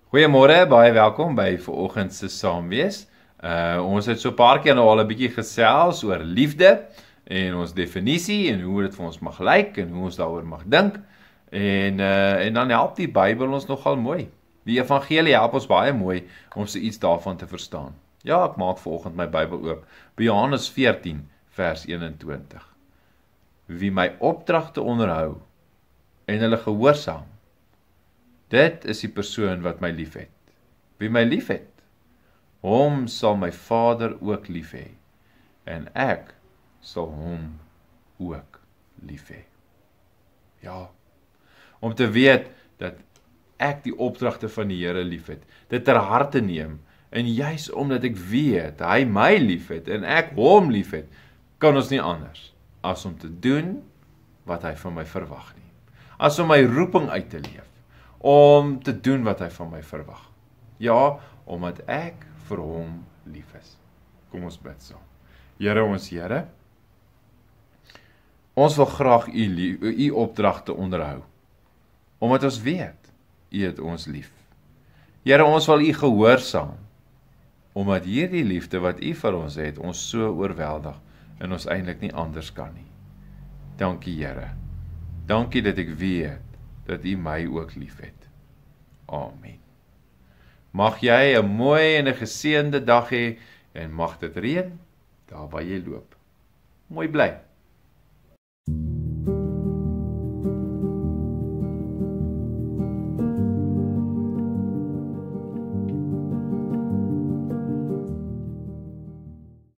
Goeiemôre, baie welkom by vanoggend se saamwees. Ons het so 'n paar keer nou al 'n bietjie gesels oor liefde en ons definisie en hoe dit vir ons mag lyk en hoe ons daaroor mag dink. En dan help die Bybel ons nogal mooi. Die evangelie help ons baie mooi om so iets daarvan te verstaan. Ja, ek maak vanoggend my Bybel oop by Johannes 14 vers 21. Wie my opdragte onderhou en hulle gehoorsaam, dit is die persoon wat my liefhet. Wie my liefhet, hom sal my Vader ook lief hê, en ek sal hom ook lief hê. Ja, om te weet dat ek die opdragte van die Here liefhet, dit ter harte neem, en juis omdat ek weet, hy my liefhet, en ek hom liefhet, kan ons nie anders, as om te doen, wat hy van my verwag nie. As om my roeping uit te leef, om te doen wat hy van my verwag. Ja, omdat ek vir hom lief is. Kom ons bid saam. Here, ons Here, ons wil graag u opdragte onderhou, omdat ons weet, u het ons lief. Here, ons wil u gehoorsaam, omdat hierdie liefde wat u vir ons het, ons so oorweldig, en ons eintlik nie anders kan nie. Dankie, Here. Dankie dat ek weet, dat u my ook lief het. Amen. Mag jy 'n mooi en 'n geseënde dag hê, en mag dit reën, daar waar jy loop. Mooi bly.